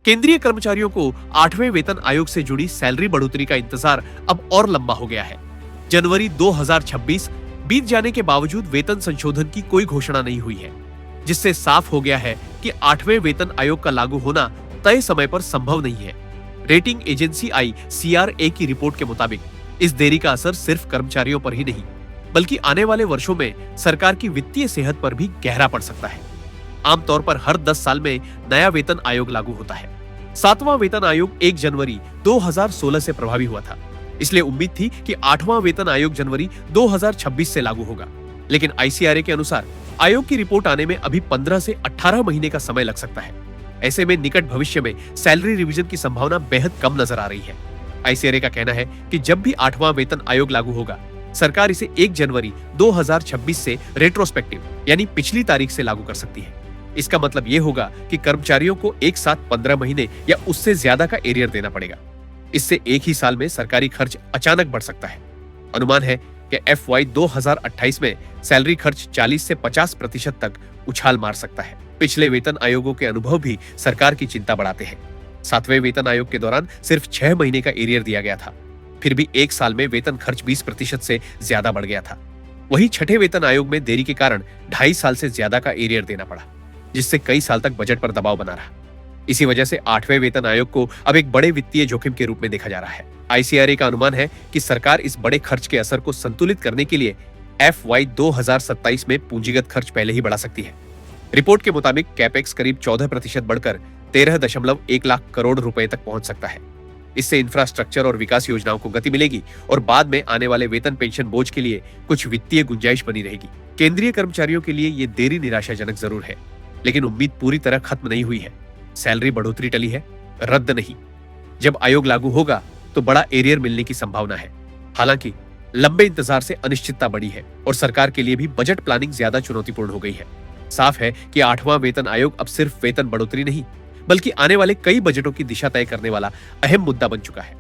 केंद्रीय कर्मचारियों को 8वें वेतन आयोग से जुड़ी सैलरी बढ़ोतरी का इंतजार अब और लंबा हो गया है। जनवरी 2026 बीत जाने के बावजूद वेतन संशोधन की कोई घोषणा नहीं हुई है, जिससे साफ हो गया है कि 8वें वेतन आयोग का लागू होना तय समय पर संभव नहीं है। रेटिंग एजेंसी ICRA की रिपोर्ट के मुताबिक इस देरी का असर सिर्फ कर्मचारियों पर ही नहीं, बल्कि आने वाले वर्षों में सरकार की वित्तीय सेहत पर भी गहरा पड़ सकता है। आमतौर पर हर 10 साल में नया वेतन आयोग लागू होता है। 7वां वेतन आयोग 1 जनवरी 2016 से प्रभावी हुआ था, इसलिए उम्मीद थी कि 8वां वेतन आयोग जनवरी 2026 से लागू होगा। लेकिन ICRA के अनुसार आयोग की रिपोर्ट आने में अभी 15 से 18 महीने का समय लग सकता है। ऐसे में निकट भविष्य में सैलरी रिवीजन की संभावना बेहद कम नजर आ रही है। ICRA का कहना है कि जब भी 8वां वेतन आयोग लागू होगा, सरकार इसे 1 जनवरी 2026 से रेट्रोस्पेक्टिव यानी पिछली तारीख से लागू कर सकती है। इसका मतलब ये होगा कि कर्मचारियों को एक साथ 15 महीने या उससे ज्यादा का एरियर देना पड़ेगा। इससे एक ही साल में सरकारी खर्च अचानक बढ़ सकता है। अनुमान है कि FY 2028 में सैलरी खर्च 40 से 50% तक उछाल मार सकता है। पिछले वेतन आयोगों के अनुभव भी सरकार की चिंता बढ़ाते हैं। 7वें वेतन आयोग के दौरान सिर्फ 6 महीने का एरियर दिया गया था, फिर भी एक साल में वेतन खर्च 20% से ज्यादा बढ़ गया था। वहीं 6ठे वेतन आयोग में देरी के कारण 2.5 साल से ज्यादा का एरियर देना पड़ा, जिससे कई साल तक बजट पर दबाव बना रहा। इसी वजह से 8वें वेतन आयोग को अब एक बड़े वित्तीय जोखिम के रूप में देखा जा रहा है। ICRA का अनुमान है कि सरकार इस बड़े खर्च के असर को संतुलित करने के लिए FY 2027 में पूंजीगत खर्च पहले ही बढ़ा सकती है। रिपोर्ट के मुताबिक कैपेक्स करीब 14% बढ़कर 13.1 लाख करोड़ रुपए तक पहुंच सकता है। इससे इंफ्रास्ट्रक्चर और विकास योजनाओं को गति मिलेगी और बाद में आने वाले वेतन पेंशन बोझ के लिए कुछ वित्तीय गुंजाइश बनी रहेगी। केंद्रीय कर्मचारियों के लिए ये देरी निराशाजनक जरूर है, लेकिन उम्मीद पूरी तरह खत्म नहीं हुई है। सैलरी बढ़ोतरी टली है, रद्द नहीं। जब आयोग लागू होगा तो बड़ा एरियर मिलने की संभावना है। हालांकि लंबे इंतजार से अनिश्चितता बढ़ी है और सरकार के लिए भी बजट प्लानिंग ज्यादा चुनौतीपूर्ण हो गई है। साफ है कि 8वां वेतन आयोग अब सिर्फ वेतन बढ़ोतरी नहीं, बल्कि आने वाले कई बजटों की दिशा तय करने वाला अहम मुद्दा बन चुका है।